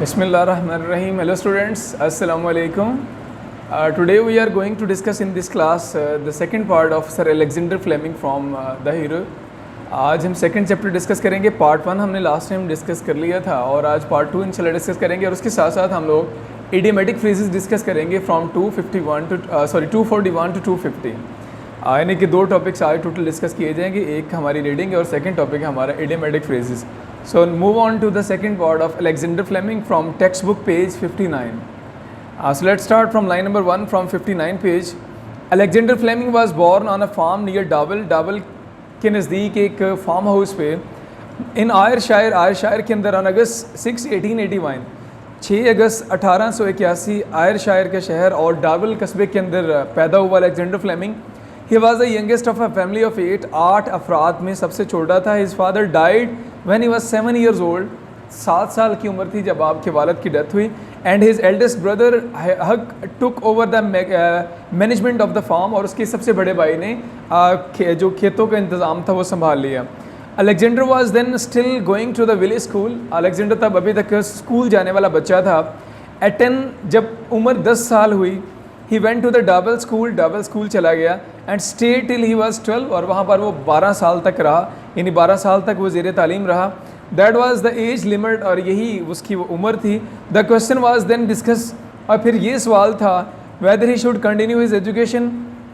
Bismillahirrahmanirrahim. Hello students, Assalamu alaikum. Today we are going to discuss in this class the second part of Sir Alexander Fleming from The Hero. आज हम second chapter discuss करेंगे। Part 1 हमने last time discuss कर लिया था और आज part 2 इंशाल्लाह डिस्कस करेंगे और उसके साथ साथ हम लोग इडियोमेटिक फ्रेजेस डिस्कस करेंगे फ्रॉम 241 टू 250। यानी कि दो टॉपिक्स आज टोटल डिस्कस किए जाएंगे, एक हमारी रीडिंग और सेकंड टॉपिक हमारा idiomatic phrases. So move on to the second part of Alexander Fleming from textbook page 59. So let's start from line number 1 from 59 page. Alexander Fleming was born on a farm near Darwell. Darwell के नज़दीक एक farm house पे इन Ayrshire के अंदर on August 1881 6 August 1881 Ayrshire के शहर और डार्वल कस्बे के अंदर पैदा हुआ Alexander Fleming. He was the youngest of a family of 8 अफराद में सबसे छोटा था। His father died when he was 7 years old, 7 साल की उम्र थी जब आपके वालिद की डेथ हुई। And his eldest brother Hugh took over the management of the farm, और उसके सबसे बड़े भाई ने जो खेतों का इंतज़ाम था वो संभाल लिया। Alexander was then still going to the village school. Alexander तब अभी तक स्कूल जाने वाला बच्चा था। एट 10 जब उम्र 10 साल हुई, he went to the Darvel school चला गया and stay till he was 12, और वहाँ पर वो 12 साल तक रहा, यानी 12 साल तक वो ज़ेर तालीम रहा। That was the age limit, और यही उसकी वो उम्र थी। The question was then discuss, और फिर ये सवाल था whether he should continue his education,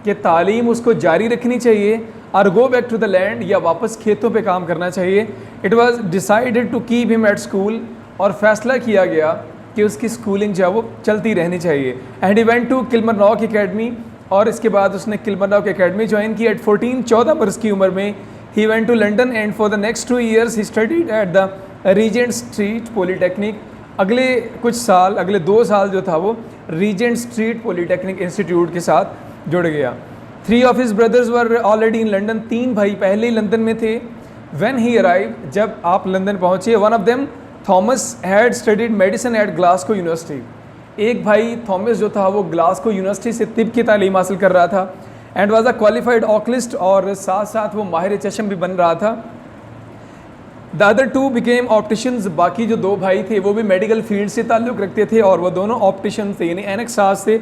कि तालीम उसको जारी रखनी चाहिए और go back to the land, या वापस खेतों पे काम करना चाहिए। It was decided to keep him at school, और फैसला किया गया कि उसकी स्कूलिंग जो है वो चलती रहनी चाहिए। And he went to Kilmarnock academy, और इसके बाद उसने किल्मरनॉक एकेडमी ज्वाइन की एट 14 बरस की उम्र में। He went to London and for the next 2 years he studied at the Regent Street Polytechnic. अगले कुछ साल, अगले 2 साल जो था वो रीजेंट स्ट्रीट पॉलीटेक्निक इंस्टीट्यूट के साथ जुड़ गया। 3 of his brothers were already in London, 3 भाई पहले ही लंदन में थे। व्हेन ही अराइव, जब आप लंदन पहुँचे, one of them Thomas had studied medicine eight Glasgow university. एक भाई थॉमस जो था वो ग्लासगो यूनिवर्सिटी से तिब की तालीम हासिल कर रहा था। एंड वाज अ क्वालिफाइड ऑक्लिस्ट, और साथ साथ वो माहिर चश्म भी बन रहा था। द अदर 2 बिकेम ऑप्टिशियंस, बाकी जो 2 भाई थे वो भी मेडिकल फील्ड से ताल्लुक़ रखते थे और वो दोनों ऑप्टिशियन थे, यानी एनेक्सास थे।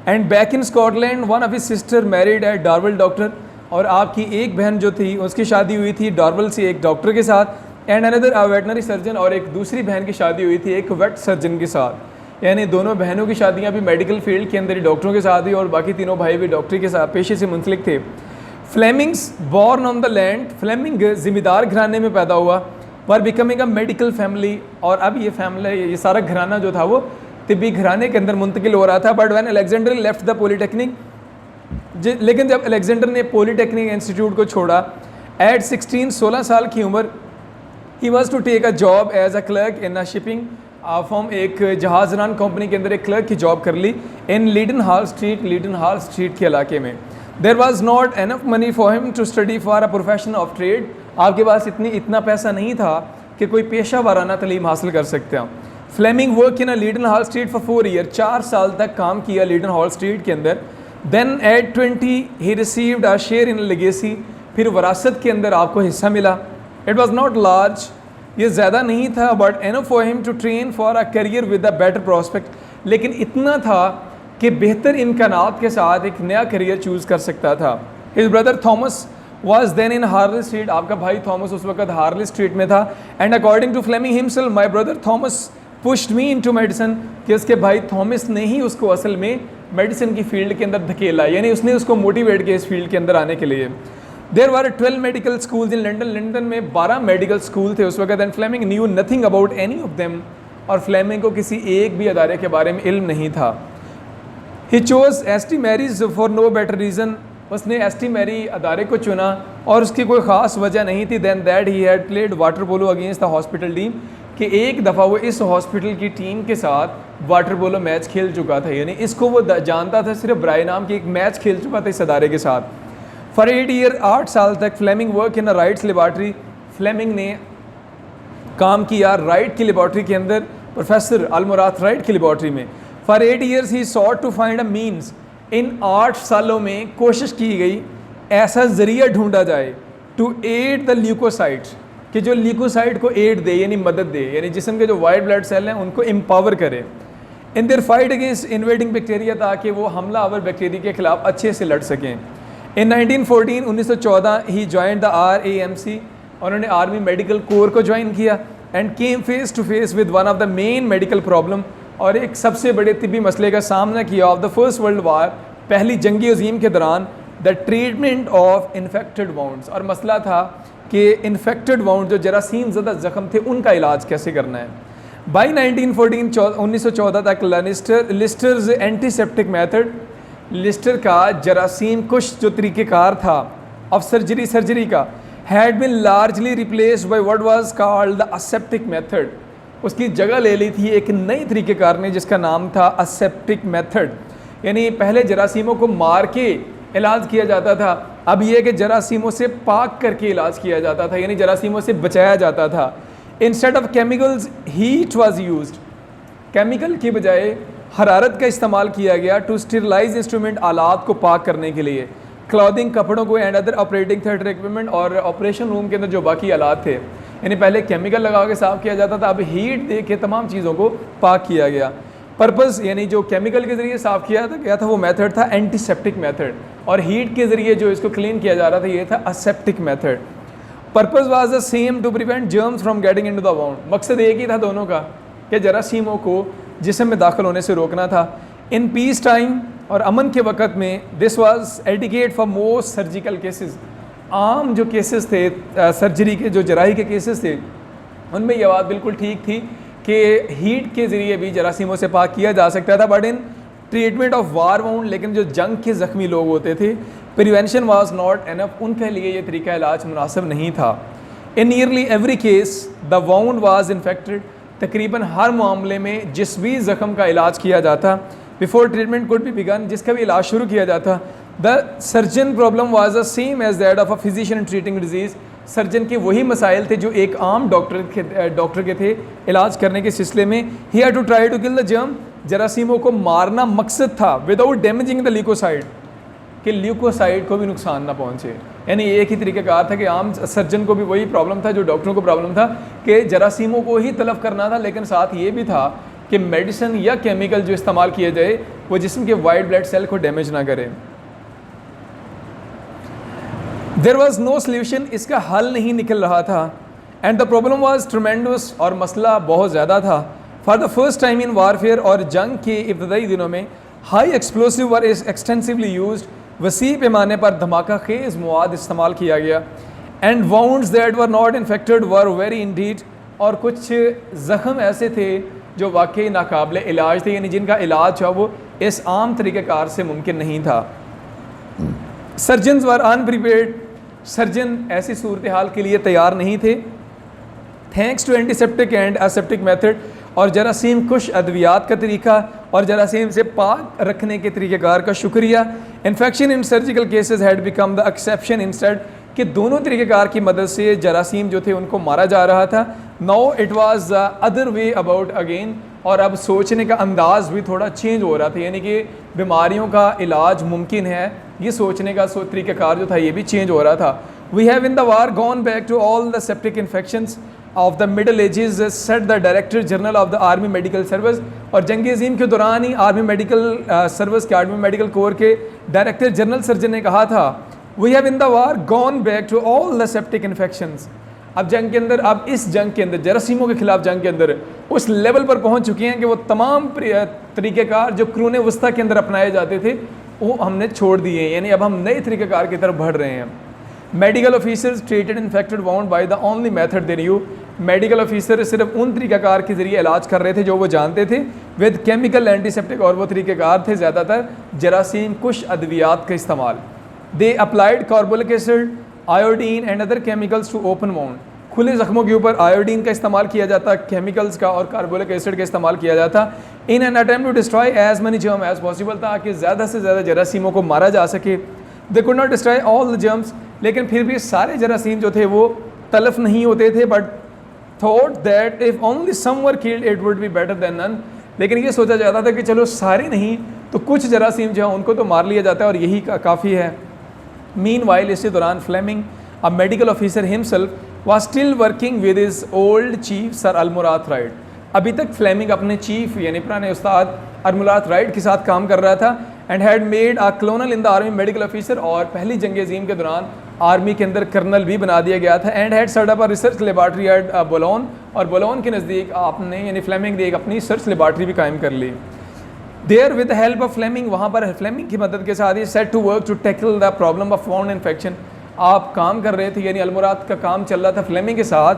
And back in Scotland one of his sister married at Darvel doctor, और आपकी एक बहन जो थी उसकी शादी हुई थी डार्वल से एक डॉक्टर के साथ। And another a veterinary surgeon, और एक दूसरी बहन की शादी हुई थी एक वेट सर्जन के साथ। यानी दोनों बहनों की शादियां भी मेडिकल फील्ड के अंदर ही डॉक्टरों के साथ हुई, और बाकी तीनों भाई भी डॉक्टरी के साथ पेशे से मुंसलिक थे। Flemings born on the land, Fleming ज़िम्मेदार घराने में पैदा हुआ, पर बिकमिंग अ मेडिकल फैमिली, और अब ये फैमिली, ये सारा घराना जो था वो तिब्बी घराने के अंदर मुंतकिल हो रहा था। But when Alexander left the polytechnic, लेकिन जब अलेक्जेंडर ने पॉलीटेक्निक इंस्टीट्यूट को छोड़ा एट 16 साल की उम्र, he was to take a job as a clerk in a shipping firm, एक जहाजरान कंपनी के अंदर एक क्लर्क की जॉब कर ली इन लीडन हॉल स्ट्रीट के इलाके में। There was not enough money for him to study for a profession of trade, आपके पास इतना पैसा नहीं था कि कोई पेशा वाराना तालीम हासिल कर सकते हैं। Fleming work in a Leadenhall street for 4 years, 4 साल तक काम किया लीडन हॉल स्ट्रीट के अंदर। Then at 20 he received a share in legacy, फिर वरासत के अंदर आपको हिस्सा मिला। इट वॉज नॉट लार्ज, ये ज़्यादा नहीं था, but enough for him to train for a career with a better prospect, लेकिन इतना था कि बेहतर इम्कानात के साथ एक नया करियर चूज़ कर सकता था। His brother Thomas was then in Harley Street, आपका भाई थॉमस उस वक्त हार्ले स्ट्रीट में था। And according to Fleming himself, my brother Thomas pushed me into medicine, कि उसके भाई थॉमस ने ही उसको असल में मेडिसिन की फील्ड के अंदर धकेला, यानी उसने उसको मोटिवेट किया इस फील्ड के अंदर आने के लिए। There were 12 medical schools in London, London में 12 मेडिकल स्कूल थे उस वक्त। And Fleming knew nothing about any of them, और फ्लेमिंग को किसी एक भी अदारे के बारे में इल्म नहीं था। He chose ST Mary's for no better reason, उसने एसटी मैरी अदारे को चुना और उसकी कोई ख़ास वजह नहीं थी। Than that he had played water polo against the hospital team, कि एक दफ़ा वो इस हॉस्पिटल की टीम के साथ वाटर पोलो मैच खेल चुका था, यानी इसको वो जानता था सिर्फ ब्राय नाम की एक मैच खेल चुका था इस अदारे के साथ। फॉर 8 years, 8 साल तक Fleming work in a Wright's laboratory, Fleming ने काम किया राइट की लेबॉर्ट्री के अंदर, प्रोफेसर अलमुरात राइट की लेबॉर्ट्री में। For 8 years he sought to find a means, इन 8 सालों में कोशिश की गई ऐसा ज़रिया ढूंढा जाए टू एड द ल्यूकोसाइट्स, कि जो ल्यूकोसाइट को एड दे यानी मदद दे, यानी जिस्म के जो वाइट ब्लड सेल हैं उनको एम्पावर करे in their fight against invading bacteria, ताकि वो हमला आवर बैक्टीरिया के खिलाफ अच्छे से लड़ सकें। In 1914 he join the RAMC, उन्होंने आर्मी मेडिकल कोर को ज्वाइन किया and came face to face with one of the main medical problem, और एक सबसे बड़े तिब्बी मसले का सामना किया of the first world war, पहली जंगी अजीम के दौरान, the treatment of infected wounds. और मसला था कि इन्फेक्टेड वाउंड जो जरासीम ज़दा ज़ख्म थे उनका इलाज कैसे करना है। बाई 1914 तक लिस्टर्स एंटीसेप्टिक मेथड, लिस्टर का जरासीम कुश जो तरीक़ेकार था ऑफ सर्जरी का, had been largely replaced by what was called the aseptic method. उसकी जगह ले ली थी एक नई तरीक़ेकार ने जिसका नाम था असेप्टिक मेथड, यानी पहले जरासीमों को मार के इलाज किया जाता था, अब यह कि जरासीमों से पाक करके इलाज किया जाता था, यानी जरासीमों से बचाया जाता था। Instead of chemicals heat was used, chemical की बजाय हरारत का इस्तेमाल किया गया टू स्टेरिलाइज इंस्ट्रूमेंट, आलात को पाक करने के लिए, क्लॉथिंग कपड़ों को and other operating theatre equipment, और ऑपरेशन रूम के अंदर जो बाकी आलात थे, यानी पहले केमिकल लगा के साफ़ किया जाता था, अब हीट दे के तमाम चीज़ों को पाक किया गया। पर्पज़ यानी जो केमिकल के ज़रिए साफ़ किया गया था वो मेथड था एंटीसेप्टिक मेथड, और हीट के ज़रिए जो इसको क्लीन किया जा रहा था ये था aseptic method. Purpose was the same, to prevent germs from getting into the wound. मकसद एक ही था दोनों का कि जरासीमों को जिस्म में दाखिल होने से रोकना था। इन पीस टाइम और अमन के वक़्त में this was etiquette for most surgical cases, आम जो केसेस थे सर्जरी के, जो जराही के केसेस थे, उनमें यह बात बिल्कुल ठीक थी कि हीट के ज़रिए भी जरासीमों से पाक किया जा सकता था। But in treatment of war wound, लेकिन जो जंग के ज़ख्मी लोग होते थे, प्रिवेंशन वाज नॉट एनफ, उनके लिए ये तरीका इलाज मुनासिब नहीं था। इन nearly every case the wound was infected, तकरीबन हर मामले में जिस भी ज़ख्म का इलाज किया जाता, before treatment could be begun, जिसका भी इलाज शुरू किया जाता, the surgeon problem was the same as that of a physician treating disease. Surgeon के वही मसाइल थे जो एक आम डॉक्टर के थे इलाज करने के सिलसिले में। He had to try to kill the germ, जरासीमों को मारना मकसद था, विदाउट डैमेजिंग द ल्यूकोसाइड, कि ल्यूकोसाइड को भी नुकसान ना पहुंचे। यानी एक ही तरीक़ेकार था कि आम सर्जन को भी वही प्रॉब्लम था जो डॉक्टरों को प्रॉब्लम था कि जरासीमों को ही तलफ करना था, लेकिन साथ ये भी था कि मेडिसिन या केमिकल जो इस्तेमाल किए जाए वो जिस्म के वाइट ब्लड सेल को डैमेज ना करे। देयर वॉज नो सोल्यूशन, इसका हल नहीं निकल रहा था। And the problem was tremendous, और मसला बहुत ज़्यादा था। For the first time in warfare, और जंग के इब्तदाई दिनों में हाई एक्सप्लोसिव वर एक्सटेंसिवली यूज्ड, वसी पैमाने पर धमाका खेज मवाद इस्तेमाल किया गया। And wounds that were not infected were very Indeed, और कुछ ज़ख्म ऐसे थे जो वाकई नाकाबिल इलाज थे, यानी जिनका इलाज है वो इस आम तरीक़ेकार से मुमकिन नहीं था। सर्जन्स वर अनप्रिपेयर्ड, सर्जन ऐसी सूरत हाल के लिए तैयार नहीं थे। Thanks to antiseptic and aseptic method, और जरासीम कुश अद्वियात का तरीका और जरासीम से पाक रखने के तरीक़ेकार का शुक्रिया। Infection in surgical cases had become the exception instead, कि दोनों तरीक़ेकार की मदद से जरासीम जो थे उनको मारा जा रहा था। Now it was the other way about again, और अब सोचने का अंदाज़ भी थोड़ा चेंज हो रहा था, यानी कि बीमारियों का इलाज मुमकिन है, ये सोचने का तरीक़ेकार जो था ये भी चेंज हो रहा था। We have in the war gone back to all the septic infections of the middle ages, said the director general of the army medical service. और जंग अज़ीम के दौरान ही आर्मी मेडिकल सर्विस के, आर्मी मेडिकल कोर के director general surgeon ने कहा था, we have in the war gone back to all the septic infections. अब जंग के अंदर, अब इस जंग के अंदर, जरासीमों के खिलाफ जंग के अंदर उस लेवल पर पहुंच चुके हैं कि वो तमाम तरीक़ेकार जो कुरून वस्ता के अंदर अपनाए जाते थे वो हमने छोड़ दिए हैं, यानी अब हम नए तरीक़ेकार की तरफ बढ़ रहे हैं। Medical officers treated infected wound by the only method they knew, medical officer सिर्फ उन तरीक़ेकार के ज़रिए इलाज कर रहे थे जो वो जानते थे, विद केमिकल एंटीसेप्टिक, और वो तरीक़ेकार थे ज़्यादातर जरासीम कुश अद्वियात का इस्तेमाल। They applied carbolic acid, iodine and other chemicals to open wound, खुले ज़ख्मों के ऊपर आयोडीन का इस्तेमाल किया जाता, केमिकल्स का और कार्बोलिक एसिड का इस्तेमाल किया जाता, in an attempt to destroy as many germ as possible, ताकि ज़्यादा से ज़्यादा जरासीमों को मारा जा सके। They could not destroy all the germs, लेकिन फिर भी सारे जरासीम जो थे वो तलफ नहीं होते थे, but thought that if only some were killed it would be better than none, लेकिन ये सोचा जाता था कि चलो सारे नहीं तो कुछ जरासीम जो है उनको तो मार लिया जाता है और यही काफ़ी है। मीनवाइल, इसी दौरान Fleming, a medical officer himself was still working with his old chief Sir Almurad Wright. अभी तक फ्लेमिंग अपने चीफ यानी पुराने उस्ताद अल्मुराद राइट के साथ काम कर रहा था and had made a clonal in the army medical officer, और पहली जंग अजीम के दौरान आर्मी के अंदर कर्नल भी बना दिया गया था and had set up a research laboratory at Boulogne, और बोलोन के नज़दीक आपने यानी फ्लेमिंग ने एक अपनी रिसर्च लेबॉर्ट्री भी कायम कर ली. There with the help of Fleming, वहाँ पर फ्लेमिंग की मदद के साथ he set to work to tackle the problem of wound infection. आप काम कर रहे थे यानी अल्मुराद का काम चल रहा था फ्लेमिंग के साथ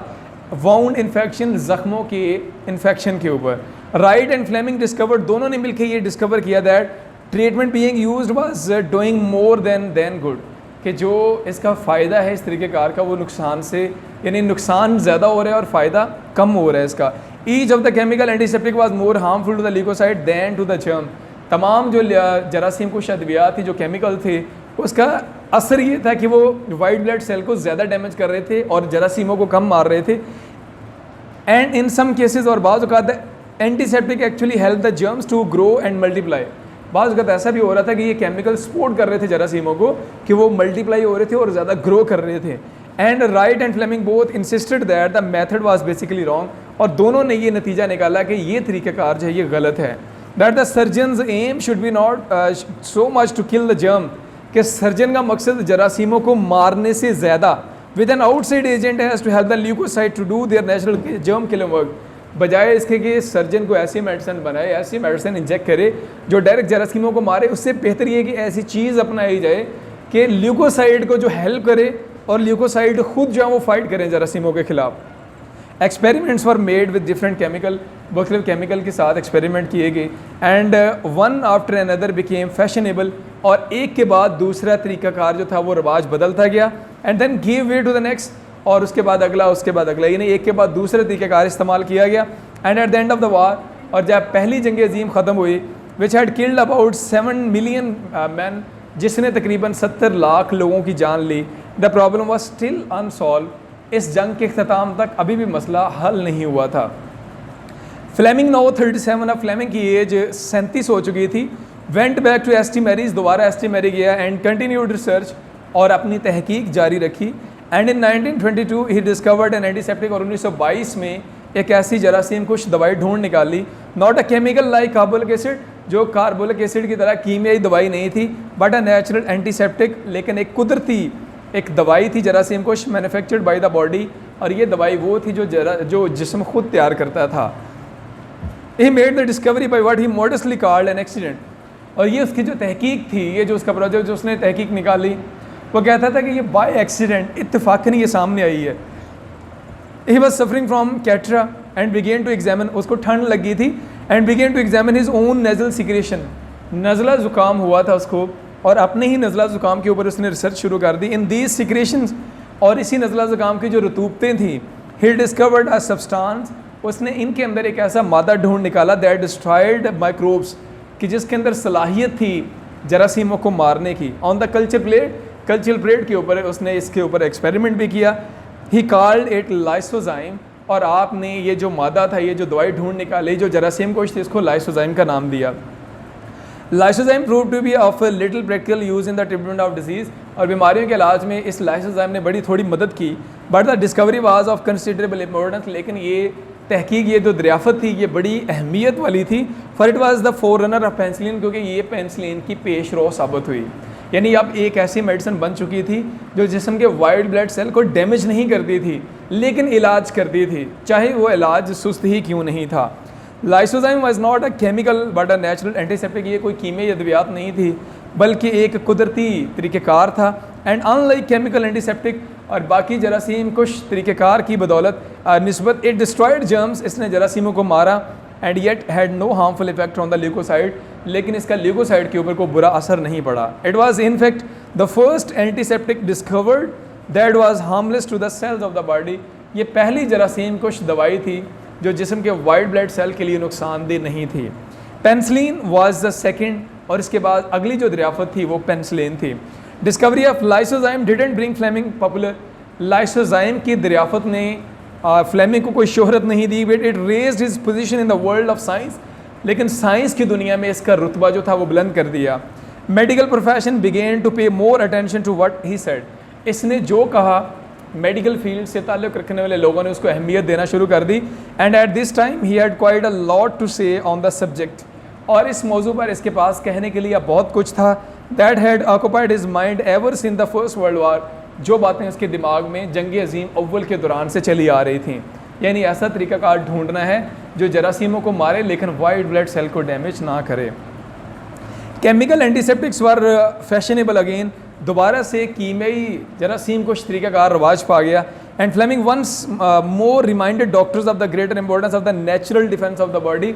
वाउंड इन्फेक्शन, ज़ख्मों के इन्फेक्शन के ऊपर. राइट एंड फ्लेमिंग डिस्कवर्ड, दोनों ने मिलकर ये डिस्कवर किया that treatment being used was doing more than good, कि जो इसका फ़ायदा है इस तरीक़ेकार का वो नुकसान से यानी नुकसान ज़्यादा हो रहा है और फ़ायदा कम हो रहा है इसका. Each of the chemical antiseptic was more harmful to the leukocyte than to the germ. तमाम जो जरासीम कुछ अद्वियात थी जो केमिकल थे उसका असर ये था कि वो वाइट ब्लड सेल को ज़्यादा डैमेज कर रहे थे और जरासीमों को कम मार रहे थे. एंड इन सम केसेस, और बाज़ औक़ात antiseptic actually help the germs to grow and multiply. बाज़ औक़ात ऐसा भी हो रहा था कि ये केमिकल सपोर्ट कर रहे थे जरासीमों को कि वो मल्टीप्लाई हो रहे थे और ज़्यादा ग्रो कर रहे थे. And Wright and Fleming both insisted that the method was basically wrong, और दोनों ने ये नतीजा निकाला कि ये तरीक़ाकार जो है ये गलत है. That the surgeons aim should be not so much to kill the germ, कि सर्जन का मकसद जरासीमों को मारने से ज़्यादा with an outside agent has to help the leukocyte to do their natural germ killing work, बजाय इसके कि सर्जन को ऐसी मेडिसिन बनाए, ऐसी मेडिसिन इंजेक्ट करे जो डायरेक्ट जरासीमों को मारे. उससे बेहतर ये कि ऐसी चीज़ अपनाई जाए कि ल्यूकोसाइड को जो हेल्प करे और ल्यूकोसाइड खुद जो है वो फाइट करें जरासीमों के खिलाफ. Experiments were made with different chemical, मुख्तलिफ केमिकल के साथ एक्सपेरिमेंट किए गए and one after another became fashionable, और एक के बाद दूसरा तरीक़ाकार जो था वो रवाज बदलता गया. And then give way to the next, और उसके बाद अगला, उसके बाद अगला, यानी एक के बाद दूसरा तरीक़ाकार इस्तेमाल किया गया. And at the end of the war, और जब पहली जंग अजीम ख़त्म हुई which had killed about 7 million man, जिसने तकरीबन 70 लाख लोगों की जान ली, the problem was still unsolved. इस जंग के अख्ताम तक अभी भी मसला हल नहीं हुआ था. फ्लेमिंग नाउ 37, अब फ्लेमिंग की एज 37 हो चुकी थी. Went back to S T Mary's, दोबारा एस टी मैरी गया एंड कंटिन्यूड रिसर्च, और अपनी तहकीक जारी रखी. And in 1922 he discovered an antiseptic, और 1922 में एक ऐसी जरासीम कुछ दवाई ढूंढ निकाली. Not a chemical like carbolic acid, जो कार्बोलिक एसिड की तरह कीमियाई दवाई नहीं थी, बट अ नेचुरल एंटीसेप्टिक, लेकिन एक कुदरती एक दवाई थी जरासीम कुछ मैन्युफैक्चर्ड बाय द बॉडी, और ये दवाई वो थी जो जिस्म खुद तैयार करता था. He made the discovery by what he modestly called an accident, और ये उसकी जो तहकीक थी, ये जो उसका प्रोजेक्ट जो उसने तहकीक निकाली, वो कहता था कि ये बाय एक्सीडेंट इत्तेफाकन ये सामने आई है. He was suffering from catarrh and began to examine, उसको ठंड लगी थी and began to examine his own nasal secretion, नज़ला ज़ुकाम हुआ था उसको, और अपने ही नज़ला ज़ुकाम के ऊपर उसने रिसर्च शुरू कर दी. इन दीज सिक्रेशंस, और इसी नज़ला ज़ुकाम की जो रतूबतें थी, ही डिस्कवर्ड अ सब्सटेंस, उसने इनके अंदर एक ऐसा मादा ढूंढ निकाला दैट डिस्ट्रॉयड माइक्रोब्स, कि जिसके अंदर सलाहियत थी जरासीमों को मारने की. ऑन द कल्चर प्लेट के ऊपर उसने इसके ऊपर एक्सपेरिमेंट भी किया. ही कॉल्ड इट लाइसोजाइम, और आपने ये जो मादा था, ये जो दवाई ढूंढ निकाली जो जरासीम कोश थी, इसको लाइसोजाइम का नाम दिया. Lysozyme prove to be of little practical use in the treatment of disease, और बीमारियों के इलाज में इस लाइसोजाइम ने बड़ी थोड़ी मदद की. But the discovery was of considerable importance, लेकिन ये तहकीक, ये जो दरियाफ़त थी, ये बड़ी अहमियत वाली थी. For it was the forerunner of penicillin, क्योंकि ये पेंसिलिन की पेश रो साबित हुई. यानी अब एक ऐसी मेडिसिन बन चुकी थी जो जिस्म के वाइट ब्लड सेल को डैमेज नहीं करती थी, लेकिन इलाज करती थी, चाहे वो इलाज सुस्त ही क्यों नहीं था. Lysozyme was not a chemical but a natural antiseptic, ये कोई कीमियाई अद्वियात नहीं थी बल्कि एक कुदरती तरीक़ेकार था. एंड अनलाइक केमिकल एंटीसेप्टिक, और बाकी जरासीम कुछ तरीक़ेकार की बदौलत निस्बत इट डिस्ट्रॉयड जर्म्स, इसने जरासीमों को मारा. And yet had no harmful effect on the leukocyte, लेकिन इसका ल्यूकोसाइड के ऊपर कोई बुरा असर नहीं पड़ा. It was in fact the first antiseptic discovered that was harmless to the cells of the body, ये पहली जरासीम कुछ दवाई थी जो जिस्म के वाइट ब्लड सेल के लिए नुकसानदेह नहीं थी. पेंसिलिन वाज द सेकंड, और इसके बाद अगली जो दरियाफत थी वो पेंसिलिन थी. Discovery of lysozyme didn't bring Fleming popular, lysozyme की दरियाफत ने फ्लेमिंग को कोई शोहरत नहीं दी. But it raised his position in the world of science, लेकिन साइंस की दुनिया में इसका रुतबा जो था वो बुलंद कर दिया. Medical profession began to pay more attention to what he said, इसने जो कहा मेडिकल फील्ड से ताल्लुक़ रखने वाले लोगों ने उसको अहमियत देना शुरू कर दी। And at this time he had quite a lot to say on the subject, और इस मौजू पर इसके पास कहने के लिए बहुत कुछ था। That had occupied his mind ever since the first world वार, जो बातें उसके दिमाग में जंग अजीम अव्वल के दौरान से चली आ रही थी। यानी ऐसा तरीक़ाकार ढूंढना है जो जरासीमों को मारे लेकिन वाइट ब्लड सेल को डैमेज ना करे। Chemical antiseptics were fashionable again, दोबारा से कीमियाई जरासीम को तरीक़ाकार रवाज पा गया। And Fleming once more reminded doctors of the greater importance of the natural defence of the body,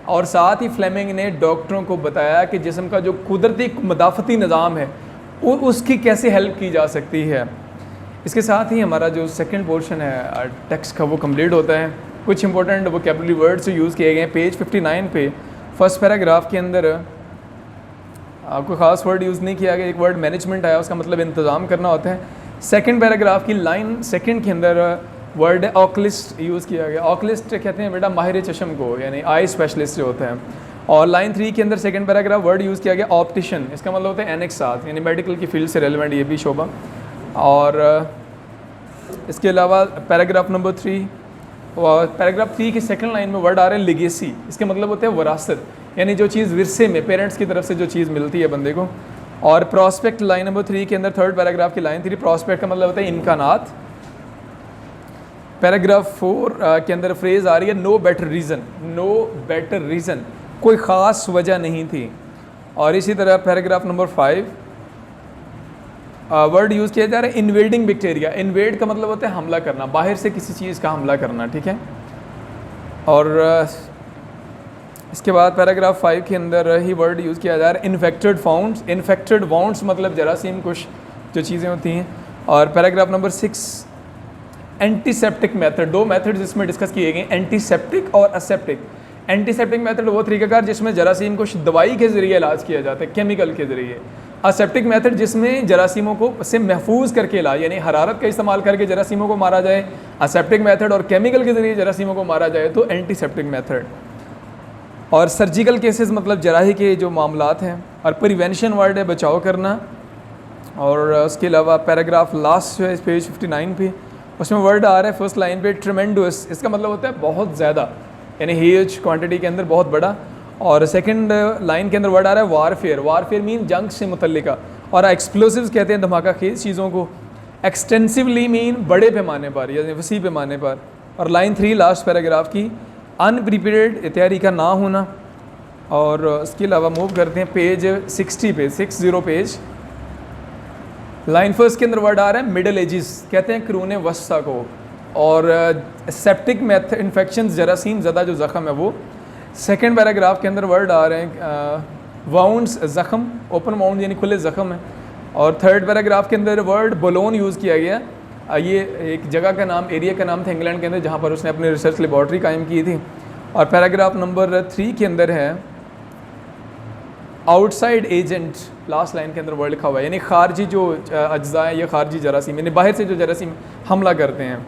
और साथ ही फ्लेमिंग ने डॉक्टरों को बताया कि जिस्म का जो कुदरती मदाफ़ती निज़ाम है उसकी कैसे हेल्प की जा सकती है। इसके साथ ही हमारा जो सेकंड पोर्शन है टेक्स्ट का वो कंप्लीट होता है। कुछ इंपॉर्टेंट वोकैबुलरी वर्ड्स यूज़ किए गए हैं। पेज 59 पे फर्स्ट पैराग्राफ के अंदर कोई ख़ास वर्ड यूज़ नहीं किया गया, एक वर्ड मैनेजमेंट आया, उसका मतलब इंतज़ाम करना होता है। सेकंड पैराग्राफ की लाइन सेकंड के अंदर वर्ड ऑक्लिस्ट यूज़ किया गया। ऑक्लिस्ट कहते हैं बेटा माहिर चश्म को, यानी आई स्पेशलिस्ट जो होता है। और लाइन 3 के अंदर सेकंड पैराग्राफ वर्ड यूज़ किया गया ऑप्टिशन, इसका मतलब होता है एनेक्स साथ, यानी मेडिकल की फील्ड से रेलिवेंट ये भी शोबा। और इसके अलावा पैराग्राफ नंबर 3 और पैराग्राफ 3 की सेकंड लाइन में वर्ड आ रहे हैं लिगेसी, इसके मतलब होता है वरासत, यानी जो चीज़ विरसे में पेरेंट्स की तरफ से जो चीज़ मिलती है बंदे को। और प्रॉस्पेक्ट लाइन नंबर 3 के अंदर थर्ड पैराग्राफ की लाइन 3, प्रॉस्पेक्ट का मतलब होता है इम्कानात। पैराग्राफ 4 के अंदर फ्रेज़ आ रही है no better reason, no better reason, कोई ख़ास वजह नहीं थी। और इसी तरह पैराग्राफ नंबर 5 वर्ड यूज़ किया जा रहा है इन्वेडिंग बैक्टीरिया। इन्वेड का मतलब होता है हमला करना, बाहर से किसी चीज़ का हमला करना, ठीक है। और इसके बाद पैराग्राफ 5 के अंदर ही वर्ड यूज़ किया जा रहा है इन्फेक्टेड फाउंड्स। इन्फेक्टेड वाउंड्स मतलब जरासीम कुछ जो चीज़ें होती हैं। और पैराग्राफ नंबर 6 एंटीसेप्टिक मेथड, दो मेथड्स इसमें डिस्कस किए गए, एंटीसेप्टिक और असेप्टिक। एंटीसेप्टिक मेथड वो तरीक़ाकार जिसमें जरासीम को दवाई के ज़रिए इलाज किया जाता है, केमिकल के ज़रिए। असेप्टिक मेथड जिसमें जरासीमों को से महफूज करके इलाज, यानी हरारत का इस्तेमाल करके जरासीमों को मारा जाए, असेप्टिक मेथड। और केमिकल के ज़रिए जरासीमों को मारा जाए तो एंटीसेप्टिक मेथड। और सर्जिकल केसेस मतलब जराही के जो मामलात हैं। और प्रिवेंशन वर्ड है बचाव करना। और उसके अलावा पैराग्राफ लास्ट जो है पेज 59 पे उसमें वर्ड आ रहा है फर्स्ट लाइन पे ट्रेमेंडस, इसका मतलब होता है बहुत ज़्यादा, यानी ह्यूज क्वांटिटी के अंदर बहुत बड़ा। और सेकंड लाइन के अंदर वर्ड आ रहा है वारफेयर। वारफेयर मीन जंग से मुतल्लिका, और एक्सप्लोसिव्स कहते हैं धमाका खेज चीज़ों को। एक्सटेंसिवली मीन बड़े पैमाने पर या वसी पैमाने पर। और लाइन 3 लास्ट पैराग्राफ की अनप्रिपेयर्ड, तैयारी का ना होना। और उसके अलावा मूव करते हैं पेज 60 पे, 60 पेज। लाइन फर्स्ट के अंदर वर्ड आ रहा है मिडल एजिस, कहते हैं क्रून वस्ता को। और सेप्टिक मेथड इन्फेक्शन जरासीम ज़्यादा जो ज़ख़म है वो। सेकंड पैराग्राफ के अंदर वर्ड आ रहे हैं वाउंड्स, ज़ख़म, ओपन वाउंड यानी खुले ज़ख़म है। और थर्ड पैराग्राफ के अंदर वर्ड बोलोन यूज़ किया गया। ये एक जगह का नाम, एरिया का नाम था इंग्लैंड के अंदर जहाँ पर उसने अपनी रिसर्च लेबॉर्ट्री कायम की थी। और पैराग्राफ नंबर 3 के अंदर है आउटसाइड एजेंट, लास्ट लाइन के अंदर वर्ड लिखा हुआ है, यानी खारजी जो अज्जा है या खारजी जरासीम, यानी बाहर से जो जरासीम हमला करते हैं।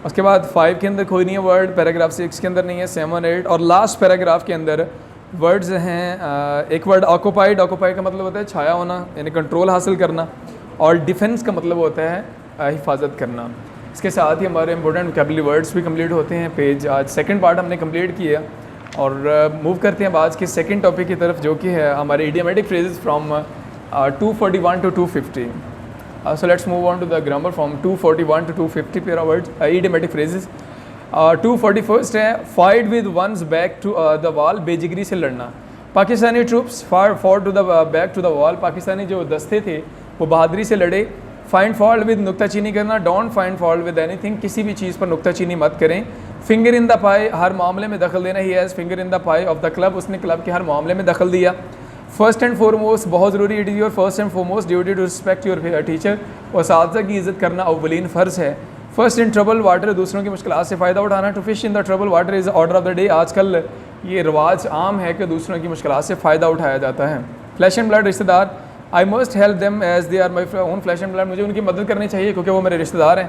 उसके बाद 5 के अंदर कोई नहीं है वर्ड, पैराग्राफ 6 के अंदर नहीं है, 7, 8 और लास्ट पैराग्राफ के अंदर वर्ड्स हैं। एक वर्ड ऑक्यूपाइड, ऑक्यूपाइड का मतलब होता है छाया होना, यानी कंट्रोल हासिल करना। और डिफेंस का मतलब होता है हिफाजत करना। इसके साथ ही हमारे इंपॉर्टेंट वोकैबुलरी वर्ड्स भी कंप्लीट होते हैं। पेज आज सेकंड पार्ट हमने कंप्लीट किया और मूव करते हैं आज के सेकंड टॉपिक की तरफ, जो कि है हमारे idiomatic phrases from 241 to 250. So let's move on to the grammar from 241 to 250 pair of words, idiomatic phrases. 241st है fight with one's back to the wall, बेजिगरी से लड़ना। Pakistani troops fought to the back to the wall, Pakistani जो दस्ते थे वो बहादुरी से लड़े। फाइंड फॉल्ट विद नुक्ताचीनी करना, don't find fault with anything, किसी भी चीज़ पर नुक्ताचीनी मत करें। फिंगर इन द पाई, हर मामले में दखल देना। He has finger in the pi of the club, उसने क्लब के हर मामले में दखल दिया। फर्स्ट एंड फॉरमोस्ट, बहुत ज़रूरी, it is your first and foremost duty to respect your teacher, और साथी की इज़्ज़त करना अव्वलीन फ़र्ज़ है। फर्स्ट इन ट्रबल वाटर, दूसरों की मुश्किलात से फ़ायदा उठाना। To fish in the trouble water is order of the day, आजकल ये रिवाज आम है कि दूसरों की मुश्किलात से फ़ायदा उठाया जाता है। फ्लैश एंड ब्लड, रिश्तेदार, I must help them as they are my own flesh and blood, मुझे उनकी मदद करनी चाहिए क्योंकि वो मेरे रिश्तेदार हैं।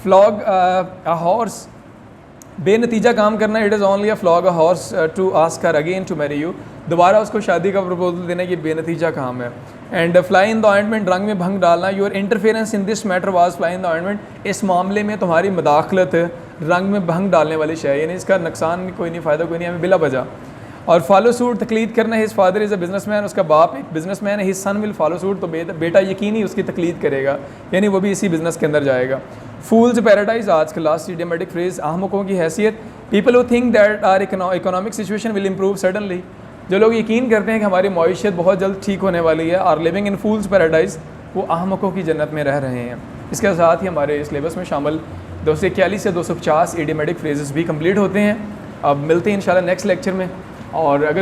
फ्लॉग अ हॉर्स, बेनतीजा काम करना, it is only a flog a horse to ask her again to marry you, दोबारा उसको शादी का प्रपोजल देने की बेनतीजा काम है। And fly in the ointment, रंग में भंग डालना, your interference in this matter was fly in the ointment, इस मामले में तुम्हारी मदाखलत रंग में भंग डालने वाली शय, यानी इसका नुकसान कोई नहीं, फ़ायदा कोई नहीं, हमें बिला वजह। और फॉलो सूट, तकलीद करना, his father is a businessman, उसका बाप एक बिजनेसमैन है, his son will follow suit, तो बेटा यकीनी उसकी तकलीद करेगा, यानी वो भी इसी बिज़नेस के अंदर जाएगा। फूल्स पैराडाइज, आज का लास्ट इडियोमेटिक फ्रेज, अहमकों की हैसियत, people who think that our economic situation will improve suddenly, जो लोग यकीन करते हैं कि हमारी मईशत बहुत जल्द ठीक होने वाली है, are living in fool's paradise, वो अहमकों की जन्नत में रह रहे हैं। इसके साथ ही हमारे सिलेबस में शामिल 241 से 250 इडियोमेटिक फ्रेजेस भी कंप्लीट होते हैं। अब मिलते हैं इंशाल्लाह नेक्स्ट लेक्चर में। और अगर